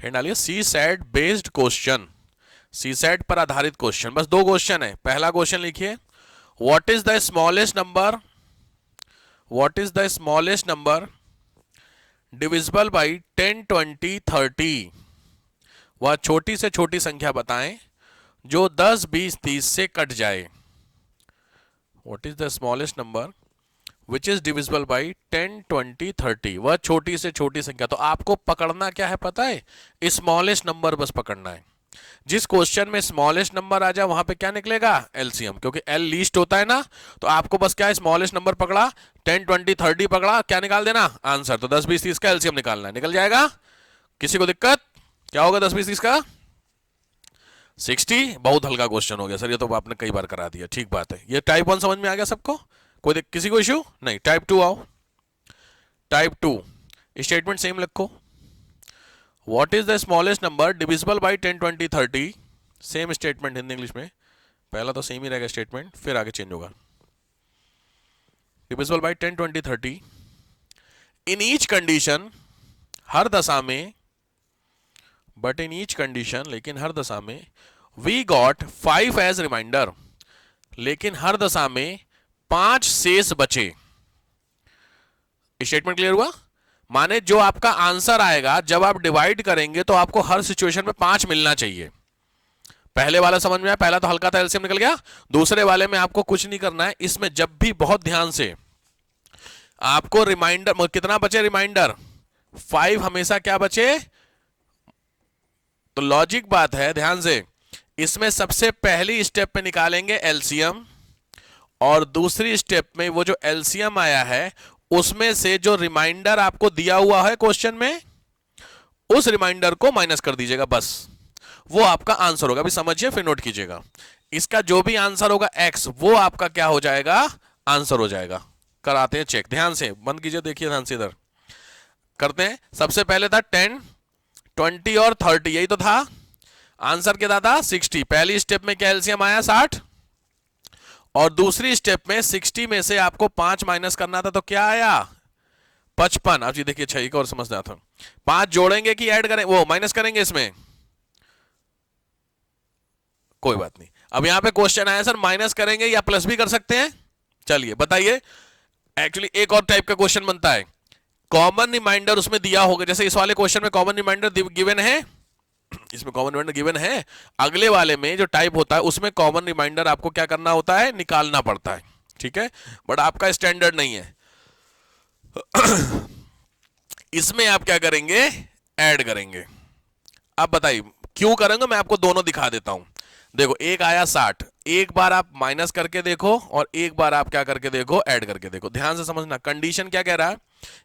Hint डालिए, सी set based question, सी set पर आधारित क्वेश्चन। बस दो क्वेश्चन है। पहला क्वेश्चन लिखिए, what is the smallest number, what is the smallest number divisible by 10, 20, 30। वह छोटी से छोटी संख्या बताएं जो 10, 20, 30 से कट जाए। What is the smallest number which is divisible by 10, 20, 30। वह छोटी से छोटी संख्या। तो आपको पकड़ना क्या है पता है? स्मॉलेस्ट नंबर बस पकड़ना है। जिस क्वेश्चन में स्मॉलेस्ट नंबर आ जाए वहां पे क्या निकलेगा? एलसीएम, क्योंकि एल लीस्ट होता है ना। तो आपको बस क्या है, स्मॉलेस्ट नंबर पकड़ा, 10, 20, 30 पकड़ा, क्या निकाल देना? आंसर। तो 10, 20, 30 का एलसीएम निकालना है, निकल जाएगा। किसी को दिक्कत? क्या होगा 10, 20, 30 का? 60। बहुत हल्का क्वेश्चन हो गया सर, ये तो आपने कई बार करा दिया। ठीक बात है। ये टाइप 1 समझ में आ गया सबको? किसी को इश्यू नहीं? टाइप 2 आओ। टाइप 2 स्टेटमेंट सेम लिखो। What is the smallest number divisible by 10, 20, 30। Same statement Hindi English में। पहला तो सेम ही रहेगा स्टेटमेंट, फिर आगे चेंज होगा। Divisible by 10, 20, 30 in each condition, हर दशा में, बट इन ईच कंडीशन, लेकिन हर दशा में, वी गॉट 5 एज रिमाइंडर, लेकिन हर दशा में 5 शेष बचे। स्टेटमेंट क्लियर हुआ? माने जो आपका आंसर आएगा जब आप डिवाइड करेंगे तो आपको हर सिचुएशन में 5 मिलना चाहिए। पहले वाला समझ में आया? पहला तो हल्का था, एलसीएम निकल गया। दूसरे वाले में आपको कुछ नहीं करना है। इसमें जब भी बहुत ध्यान से आपको रिमाइंडर, कितना बचे रिमाइंडर? 5 हमेशा क्या बचे? तो लॉजिक बात है, ध्यान से। इसमें सबसे पहली स्टेप पे निकालेंगे एलसीएम, और दूसरी स्टेप में वो जो एलसीएम आया है उसमें से जो रिमाइंडर आपको दिया हुआ है क्वेश्चन में, उस रिमाइंडर को माइनस कर दीजिएगा, बस वो आपका आंसर होगा। अभी समझिए फिर नोट कीजिएगा। इसका जो भी आंसर होगा एक्स, वो आपका क्या हो जाएगा? आंसर हो जाएगा। कराते हैं चेक, ध्यान से बंद कीजिए, देखिए ध्यान से इधर करते हैं। सबसे पहले था 10, 20 और 30, यही तो था। आंसर क्या था? 60। पहली स्टेप में क्या एलसीएम आया? 60। और दूसरी स्टेप में 60 में से आपको 5 माइनस करना था, तो क्या आया? 55। अब जी देखिए, 6 को और समझना था। 5 जोड़ेंगे कि ऐड करें, वो माइनस करेंगे इसमें? कोई बात नहीं। अब यहां पे क्वेश्चन आया सर माइनस करेंगे या प्लस भी कर सकते हैं? चलिए बताइए। एक्चुअली एक और टाइप का क्वेश्चन बनता है, कॉमन रिमाइंडर उसमें दिया होगा। जैसे इस वाले क्वेश्चन में कॉमन रिमाइंडर गिवन है, इसमें कॉमन रिमाइंडर गिवन है। अगले वाले में जो टाइप होता है उसमें कॉमन रिमाइंडर आपको क्या करना होता है? निकालना पड़ता है। ठीक है, बट आपका स्टैंडर्ड नहीं है। इसमें आप क्या करेंगे? ऐड करेंगे। अब बताइए क्यों करेंगे, मैं आपको दोनों दिखा देता हूं। देखो, एक आया 60, एक बार आप माइनस करके देखो और एक बार आप क्या करके देखो? ऐड करके देखो। ध्यान से समझना, कंडीशन क्या कह रहा है?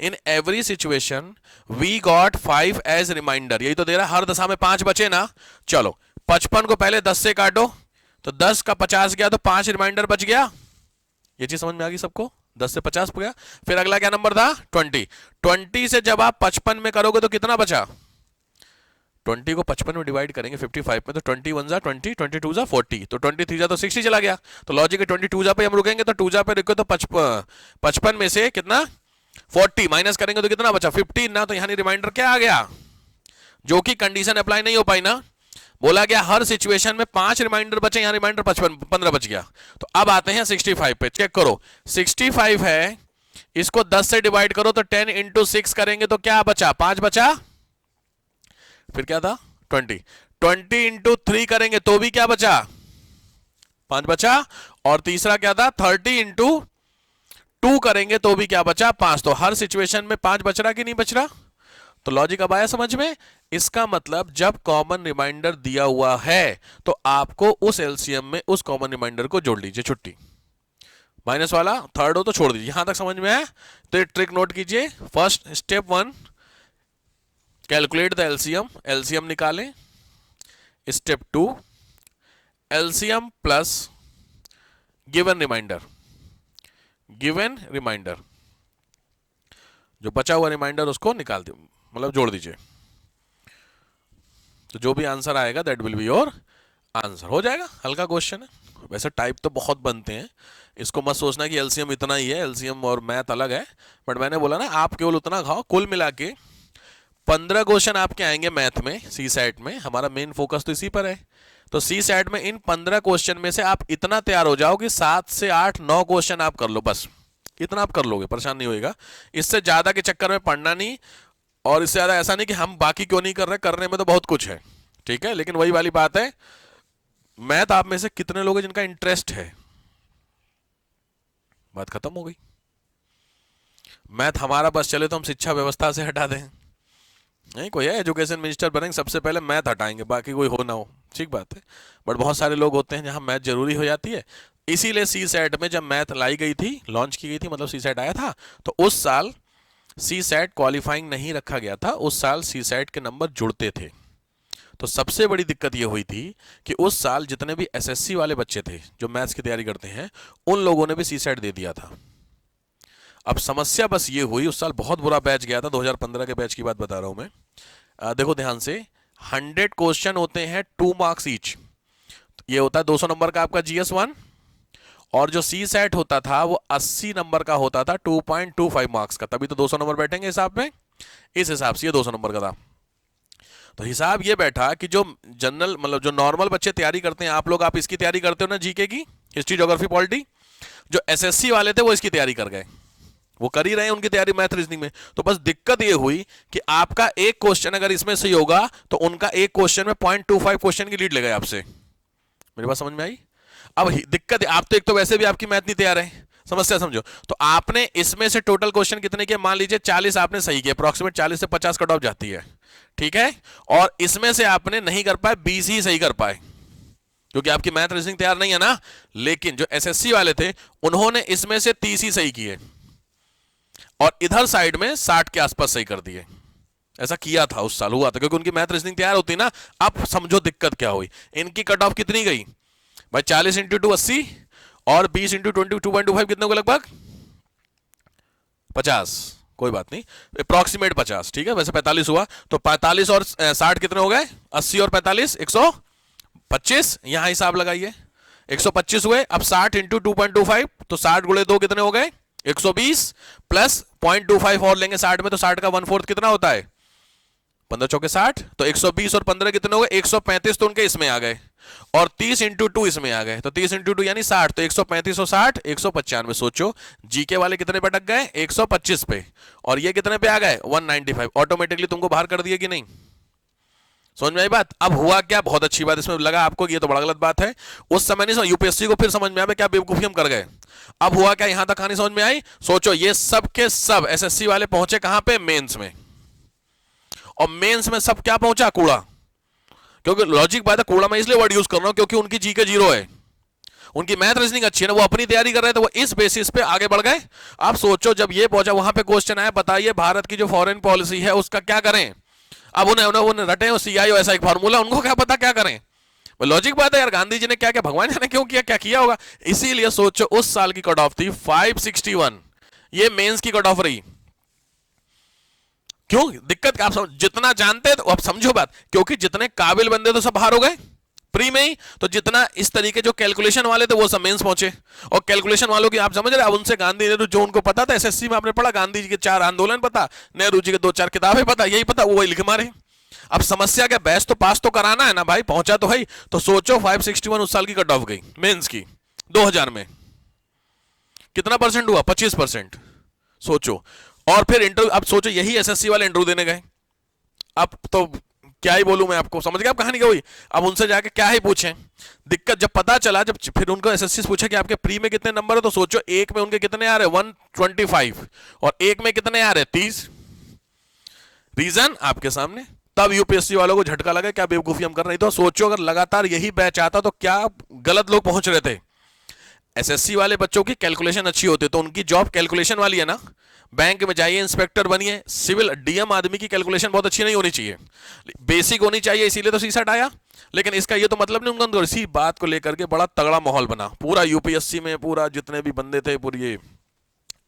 In every situation we got 5 as reminder, यही तो दे रहा है। हर दशा में 5 बचे ना। चलो 55 को पहले 10 से काटो, तो 10 का 50 गया, तो 5 रिमाइंडर बच गया। ये चीज समझ में आ गई सबको? 10 से 50 गया। फिर अगला क्या नंबर था? 20। 20 से जब आप 55 में करोगे तो कितना बचा? 20 को 55 में डिवाइड करेंगे 55 में, तो 21 जा 20, 22 जा 40, तो 23 जा तो 60 चला गया। तो लॉजिक है 22 जा पे हम रुकेंगे, तो 2 जा पे रुके तो 55 में से कितना? 40 माइनस करेंगे तो कितना बचा? 15 ना। तो यहां रिमाइंडर क्या आ गया? जो कि कंडीशन अप्लाई नहीं हो पाई ना। बोला गया हर सिचुएशन में 5 रिमाइंडर बचे, यहां रिमाइंडर 15 बच गया। तो अब आते हैं 65 पे। चेक करो, 65 है, इसको 10 से डिवाइड करो तो 10 इंटू 6 करेंगे तो क्या बचा? 5 बचा। फिर क्या था? 20 इंटू 3 करेंगे तो भी क्या बचा? 5 बचा। और तीसरा क्या था? 30 इंटू 2 करेंगे तो भी क्या बचा? 5। तो हर सिचुएशन में 5 बच रहा कि नहीं बच रहा? तो लॉजिक अब आया समझ में? इसका मतलब जब कॉमन रिमाइंडर दिया हुआ है तो आपको उस एलसीएम में उस कॉमन रिमाइंडर को जोड़ लीजिए। छुट्टी। माइनस वाला थर्ड हो तो छोड़ दीजिए। यहां तक समझ में आया? तो ये ट्रिक नोट कीजिए। First step 1, calculate the LCM, LCM निकालें। Step 2, LCM plus given remainder, given remainder, जो बचा हुआ रिमाइंडर उसको निकाल दो, मतलब जोड़ दीजिए। तो जो भी आंसर आएगा that will be your answer. हो जाएगा। हल्का क्वेश्चन है। वैसे टाइप तो बहुत बनते हैं, इसको मत सोचना कि एलसीएम इतना ही है, एलसीएम और मैथ अलग है। बट मैंने बोला ना, आप केवल उतना खाओ, कुल मिला के 15 क्वेश्चन आपके आएंगे मैथ में, सी सेट में, हमारा मेन फोकस तो इसी पर है। तो सी सेट में इन 15 क्वेश्चन में से आप इतना तैयार हो जाओ कि 7 से 8 9 क्वेश्चन आप कर लो, बस इतना आप कर लोगे, परेशान नहीं होएगा। इससे ज्यादा के चक्कर में पढ़ना नहीं, और इससे ज्यादा ऐसा नहीं कि हम बाकी क्यों नहीं कर रहे, करने में तो बहुत कुछ है, ठीक है। लेकिन वही वाली बात है, मैथ आप में से कितने लोग हैं जिनका इंटरेस्ट है, बात खत्म हो गई। मैथ हमारा बस चले तो हम शिक्षा व्यवस्था से हटा दें, नहीं कोई है एजुकेशन मिनिस्टर बनेंगे सबसे पहले मैथ हटाएंगे, बाकी कोई हो ना हो, ठीक बात है। बट बहुत सारे लोग होते हैं जहां मैथ जरूरी हो जाती है। इसीलिए सी सेट में जब मैथ लाई गई थी, लॉन्च की गई थी, मतलब सी सेट आया था, तो उस साल सी सेट क्वालिफाइंग नहीं रखा गया था, उस साल सी सेट के नंबर जुड़ते थे। तो सबसे बड़ी दिक्कत यह हुई थी कि उस साल जितने भी एसएससी वाले बच्चे थे जो मैथ्स की तैयारी करते हैं, उन लोगों ने भी सी सेट दे दिया था। अब समस्या बस ये हुई, उस साल बहुत बुरा बैच गया था, 2015 के बैच की बात बता रहा हूं मैं। देखो ध्यान से, 100 क्वेश्चन होते हैं 2 मार्क्स ईच, ये होता है 200 नंबर का आपका GS1, और जो सी सेट होता था वो 80 नंबर का होता था, 2.25 मार्क्स का, तभी तो 200 नंबर बैठेंगे हिसाब में, इस हिसाब से ये 200 नंबर का था। तो हिसाब ये बैठा कि जो जनरल मतलब जो नॉर्मल बच्चे तैयारी करते हैं, आप लोग आप इसकी तैयारी करते हो ना, जीके की, हिस्ट्री ज्योग्राफी पॉलिटी, जो एसएससी वाले थे वो इसकी तैयारी कर गए, वो कर ही रहे हैं उनकी तैयारी मैथ रीजनिंग में। तो बस दिक्कत ये हुई कि आपका एक क्वेश्चन अगर इसमें सही होगा तो उनका एक क्वेश्चन में 0.25 क्वेश्चन की लीड ले गए आपसे। मेरी बात समझ में आई? अब दिक्कत, आप तो एक तो वैसे भी आपकी मैथ नहीं तैयार है, समस्या समझो। तो आपने इसमें से टोटल क्वेश्चन कितने किए, मान लीजिए 40 आपने सही किए, अप्रोक्सीमेट 40 से 50 कट ऑफ जाती है, ठीक है। और इसमें से आपने नहीं कर पाए, 20 ही सही कर पाए, क्योंकि आपकी मैथ रीजनिंग तैयार नहीं है ना। लेकिन जो एसएससी वाले थे उन्होंने इसमें से 30 ही सही किए, और इधर साइड में 60 के आसपास सही कर दिए। ऐसा किया था उस साल, हुआ था, क्योंकि उनकी मैथ रीजनिंग तैयार होती ना। अब समझो दिक्कत क्या हुई, इनकी कट ऑफ कितनी गई भाई, 40 इंटू 2 80, और 20 इंटू 20 2.25 कितने को, लगभग 50, कोई बात नहीं, अप्रोक्सीमेट 50, ठीक है, वैसे 45 हुआ। तो 45 और 60 कितने हो गए, 80 और 45 125, यहां हिसाब लगाइए, 125 हुए। अब 60 इंटू 2.25, तो 60 गुणे 2 कितने हो गए, 120, प्लस 0.25 और लेंगे 60 में, तो 60 का 1/4 कितना होता है, 15 चौके 60, तो 120 और 15 कितने हो गए, 135, तो उनके इसमें आ गए, और 30 इंटू 2 इसमें आ गए, तो 30 इंटू 2 यानी 60, तो 135 और 60 195। सोचो जीके वाले कितने पे अटक गए, 125 पे, और ये कितने पे आ गए, 195। ऑटोमेटिकली तुमको बाहर कर दिए कि नहीं, समझ में आई बात? अब हुआ क्या, बहुत अच्छी बात, इसमें लगा आपको कि ये तो बड़ा गलत बात है, उस समय नहीं समझ, यूपीएससी को फिर समझ में आया क्या बेवकूफी हम कर गए। अब हुआ क्या, यहां तक कहानी समझ में आई। सोचो ये सब के सब एसएससी वाले पहुंचे कहां पे, मेंस में, और मेंस में सब क्या पहुंचा, कूड़ा। क्योंकि लॉजिक बात है, कूड़ा मैं इसलिए वर्ड यूज कर रहा हूं क्योंकि उनकी जीके 0 है, उनकी मैथ रीजनिंग अच्छी है ना, वो अपनी तैयारी कर रहे थे, वो इस बेसिस पे आगे बढ़ गए। आप सोचो जब ये पहुंचा, वहां पे क्वेश्चन आया, बताइए भारत की जो फॉरेन पॉलिसी है उसका क्या करें। अब उन्हें रटे CIO ऐसा एक फार्मूला, उनको क्या पता क्या करें। लॉजिक बात है यार, गांधी जी ने क्या क्या, भगवान जाने क्यों किया, क्या किया होगा। इसीलिए सोचो उस साल की कट ऑफ थी 561, ये मेंस की कट ऑफ रही। क्यों दिक्कत, आप जितना जानते तो अब समझो बात, क्योंकि जितने काबिल बंदे तो सब बाहर हो गए प्री में ही, तो जितना इस तरीके जो कैलकुलेशन वाले थे वो सब मेंस पहुंचे, और कैलकुलेशन वालों की आप समझ रहे, अब उनसे गांधी नेहरू जो उनको पता था, एसएससी में आपने पढ़ा, गांधी जी के 4 आंदोलन पता, नेहरू जी के 2-4 किताबें पता, यही पता, वो वही लिख मारे। अब समस्या क्या, बैच तो पास तो कराना है ना भाई, पहुंचा तो है। तो सोचो 561 उस साल की कट ऑफ गई मेंस की, 2000 में कितना परसेंट हुआ, 25%। सोचो, और फिर इंटरव्यू, अब सोचो यही एसएससी वाले इंटरव्यू देने गए, अब तो क्या ही बोलूं मैं आपको, समझ गया आप कहानी क्या हुई। अब उनसे जाके क्या ही पूछें, दिक्कत जब पता चला, जब फिर उनको एसएससी पूछा कि आपके प्री में कितने नंबर है, तो सोचो एक में उनके कितने आ रहे, 125, और एक में कितने आ रहे, 30। रीजन आपके सामने। तब यूपीएससी वालों को झटका लगा, क्या बेवकूफी हम कर रहे थे। तो सोचो अगर लगातार यही बैच आता तो क्या गलत लोग पहुंच रहे थे। एसएससी वाले बच्चों की कैलकुलेशन अच्छी होती, तो उनकी जॉब कैलकुलेशन वाली है ना, बैंक में जाइए, इंस्पेक्टर बनिए, सिविल डीएम आदमी की कैलकुलेशन बहुत अच्छी नहीं होनी चाहिए, बेसिक होनी चाहिए, इसीलिए तो सीसेट आया। लेकिन इसका ये तो मतलब नहीं, उनका इसी बात को लेकर के बड़ा तगड़ा माहौल बना पूरा यूपीएससी में, पूरा जितने भी बंदे थे, पूरी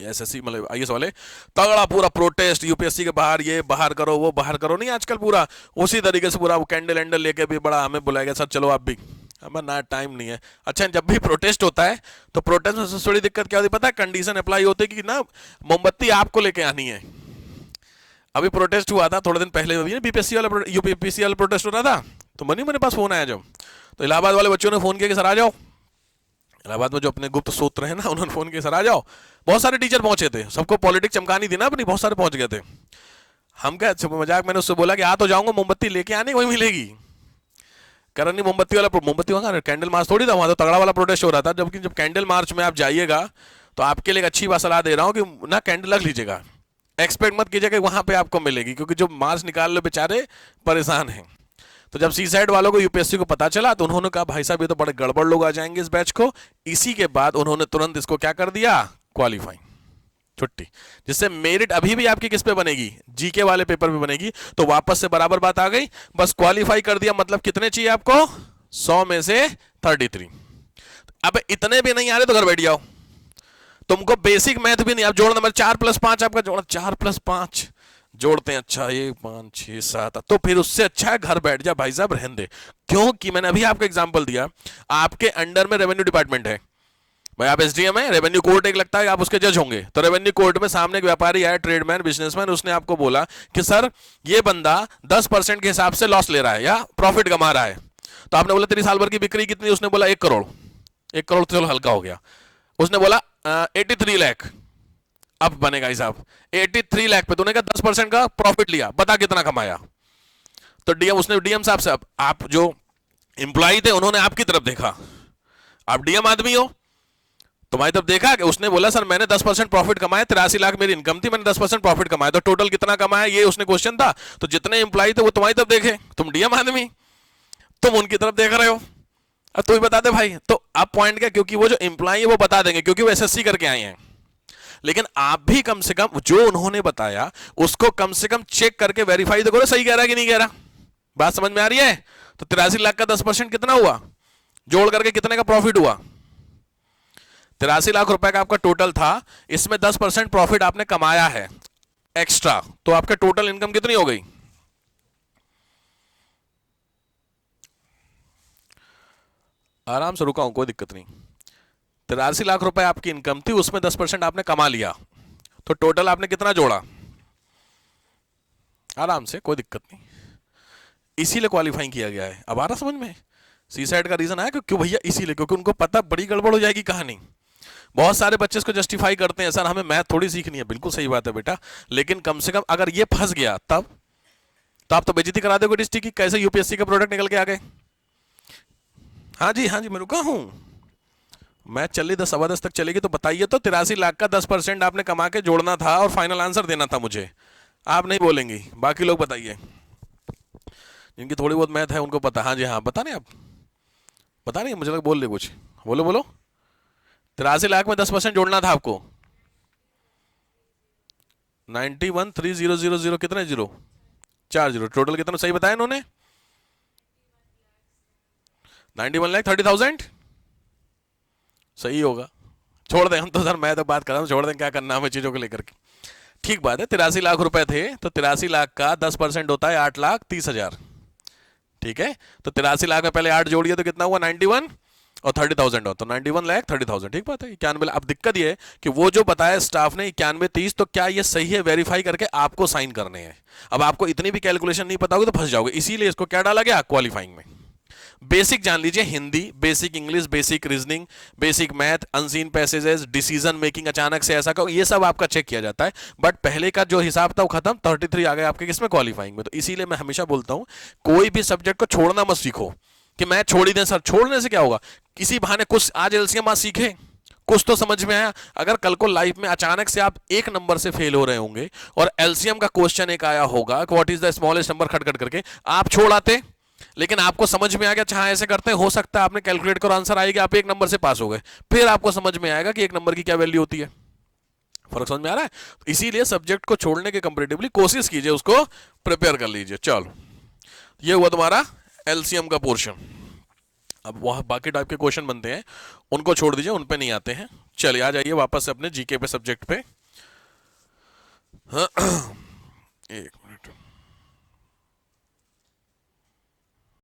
एसएससी मतलब आईएएस वाले, तगड़ा पूरा प्रोटेस्ट यूपीएससी के बाहर, ये बाहर करो वो बाहर करो, नहीं आजकल पूरा उसी तरीके से पूरा वो कैंडल एंडल लेके भी बड़ा हमें बुलाया गया, सर चलो आप भी, हमें ना टाइम नहीं है। अच्छा जब भी प्रोटेस्ट होता है तो प्रोटेस्ट में सबसे बड़ी दिक्कत क्या होती है पता है, कंडीशन अप्लाई होती है कि ना मोमबत्ती आपको लेके आनी है, अभी प्रोटेस्ट हुआ था थोड़े दिन पहले, अभी ना बीपीएससी वाला यूपीएससी वाला प्रोटेस्ट हो रहा था, तो मनी मेरे पास फोन आया जब, तो इलाहाबाद वाले बच्चों ने फोन किया कि सर आ जाओ, इलाहाबाद में जो अपने गुप्त सूत्र है ना, उन्होंने फोन किया सर आ जाओ। बहुत सारे टीचर पहुंचे थे, सबको पॉलिटिक्स चमकानी थी ना अपनी, बहुत सारे पहुंच गए थे। हम क्या मजाक, मैंने उससे बोला कि आ तो जाऊंगा, मोमबत्ती लेके आने वही मिलेगी। करनी मोमबत्ती वाला, मोमबत्ती वहां कैंडल मार्च थोड़ी था, वहां तो तगड़ा वाला प्रोटेस्ट हो रहा था। जबकि जब कैंडल मार्च में आप जाइएगा तो आपके लिए एक अच्छी बात सलाह दे रहा हूं कि ना कैंडल रख लीजिएगा, एक्सपेक्ट मत कीजिएगा कि वहां पे आपको मिलेगी, क्योंकि जो मार्च निकाल लो बेचारे परेशान हैं। तो जब सी साइड वालों को यूपीएससी को पता चला तो उन्होंने कहा भाई साहब ये तो बड़े गड़बड़ लोग आ जाएंगे इस बैच को। इसी के बाद उन्होंने तुरंत इसको क्या कर दिया, क्वालिफाई, छुट्टी। जिससे मेरिट अभी भी आपकी किस पे बनेगी, जीके वाले पेपर पे बनेगी। तो वापस से बराबर बात आ गई, बस क्वालिफाई कर दिया, मतलब कितने चाहिए आपको, 100 में से 33। अब इतने भी नहीं आ रहे तो घर बैठ जाओ, तुमको बेसिक मैथ भी नहीं, आप जोड़ना, मतलब 4 + 5 आपका जोड़ना, 4 + 5 जोड़ते हैं, अच्छा ये 5 6 7, तो फिर उससे अच्छा है घर बैठ जा भाई साहब, रहने दे। क्योंकि मैंने अभी आपको एग्जांपल दिया, आपके अंडर में रेवेन्यू डिपार्टमेंट है भाई, आप एसडीएम है, रेवेन्यू कोर्ट एक लगता है, आप उसके जज होंगे। तो रेवेन्यू कोर्ट में सामने एक व्यापारी आया, ट्रेडमैन, बिजनेसमैन, उसने आपको बोला कि सर ये बंदा 10% के हिसाब से लॉस ले रहा है या प्रॉफिट कमा रहा है। तो आपने बोला तेरी साल भर की बिक्री कितनी, उसने बोला 1 करोड़। 1 करोड़ तो चलो हल्का हो गया। उसने बोला 83 लाख, अब बनेगा हिसाब, 83 लाख पे तूने कहा 10% का प्रॉफिट लिया, बता कितना कमाया। तो डीएम, उसने डीएम साहब से, आप जो एम्प्लॉय थे उन्होंने आपकी तरफ देखा, आप डीएम आदमी हो, तुम्हारी तरफ देखा कि उसने बोला सर मैंने 10% प्रॉफिट कमाया, 83 लाख मेरी इनकम थी, मैंने 10% प्रॉफिट कमाया, तो टोटल कितना कमाया ये उसने क्वेश्चन था। तो जितने एम्प्लॉय थे वो तुम्हारी तरफ देखे, तुम डीएम आदमी, तुम उनकी तरफ देख रहे हो, अब तू ही बता दे भाई। तो अब पॉइंट क्या, क्योंकि वो जो एम्प्लॉय है वो बता देंगे, क्योंकि वो एसएससी करके आए हैं। लेकिन आप भी कम से कम जो उन्होंने बताया उसको कम से कम चेक करके वेरीफाई तो करो, सही कह रहा है कि नहीं कह रहा। बात समझ में आ रही है। तो 83 लाख का 10% कितना हुआ, जोड़ करके कितने का प्रॉफिट हुआ, 83 लाख रुपए का आपका टोटल था, इसमें 10% प्रॉफिट आपने कमाया है एक्स्ट्रा, तो आपका टोटल इनकम कितनी हो गई, आराम से रुका हूं कोई दिक्कत नहीं, 83 लाख रुपए आपकी इनकम थी, उसमें 10% आपने कमा लिया, तो टोटल आपने कितना जोड़ा, आराम से कोई दिक्कत नहीं, इसीलिए क्वालिफाइंग किया गया है। अब आ रहा समझ में, सी साइड का रीजन आया कि क्यों भैया, इसीलिए क्योंकि उनको पता बड़ी गड़बड़ हो जाएगी कहानी। बहुत सारे बच्चे इसको जस्टिफाई करते हैं, सर हमें मैथ थोड़ी सीखनी है, बिल्कुल सही बात है बेटा, लेकिन कम से कम अगर ये फंस गया तब तो आप तो बेइज्जती करा दोगे डिस्ट्रिक्ट की, कैसे यूपीएससी का प्रोडक्ट निकल के आ गए। हाँ जी मैं रुका हूं, मैथ चल रही 10 सवा 10 तक चलेगी, तो बताइए तो 83 लाख का 10% आपने कमा के जोड़ना था और फाइनल आंसर देना था मुझे, आप नहीं बोलेंगी, बाकी लोग बताइए, जिनकी थोड़ी बहुत मैथ है उनको पता। हाँ जी हाँ, बता नहीं, आप बता नहीं, मुझे लगा बोल ले कुछ, बोलो बोलो। 83 लाख में 10% जोड़ना था आपको, 91,30,000 कितने जीरो, 4 जीरो, टोटल कितना सही बताया इन्होंने, 91,30,000 सही होगा। छोड़ दें हम तो सर, मैं तो बात कर रहा हूँ, छोड़ दें क्या करना हमें चीजों को लेकर के। ठीक बात है, 83 लाख रुपए थे, तो 83 लाख का 10% होता है 8,30,000, ठीक है। तो 83 लाख में पहले 8 जोड़िए तो कितना हुआ, 91 और 30,000 हो, तो 91,30,000, ठीक बात है। 91। अब दिक्कत ये है कि वो जो बताया स्टाफ ने 91,30, तो क्या ये सही है, वेरीफाई करके आपको साइन करने हैं। अब आपको इतनी भी कैलकुलेशन नहीं पता होगी तो फंस जाओगे, इसीलिए इसको क्या डाला गया, क्वालिफाइंग में। बेसिक जान लीजिए, Hindi, basic English, basic reasoning, basic math, unseen passages, decision making, अचानक से ऐसा कहो, ये सब आपका चेक किया जाता है। बट पहले का जो हिसाब था वो खत्म, 33 आ गए आपके किसमें, क्वालिफाइंग में। तो इसीलिए मैं हमेशा बोलता हूं कोई भी सब्जेक्ट को छोड़ना मत सीखो कि मैं छोड़ ही दें सर, छोड़ने से क्या होगा, किसी बहाने कुछ आज एलसीएम आज सीखे, कुछ तो समझ में आया। अगर कल को लाइफ में अचानक से आप 1 नंबर से फेल हो रहे होंगे और एलसीएम का क्वेश्चन एक आया होगा, what is the smallest number, खटखट करके आप छोड़ आते, लेकिन आपको समझ में आ गया, अच्छा ऐसे करते हैं, हो सकता है आपने कैलकुलेट करो आंसर आएगा, आप 1 नंबर से पास हो गए, फिर आपको समझ में आएगा कि 1 नंबर की क्या वैल्यू होती है। फर्क समझ में आ रहा है। इसीलिए सब्जेक्ट को छोड़ने के कंपैरेटिवली कोशिश कीजिए, उसको प्रिपेयर कर लीजिए। चलो, ये हुआ तुम्हारा एलसीएम का पोर्शन। अब वह बाकी टाइप के क्वेश्चन बनते हैं, उनको छोड़ दीजिए, उन पे नहीं आते हैं। चलिए आ जाइए वापस से अपने जीके पे सब्जेक्ट पे। एक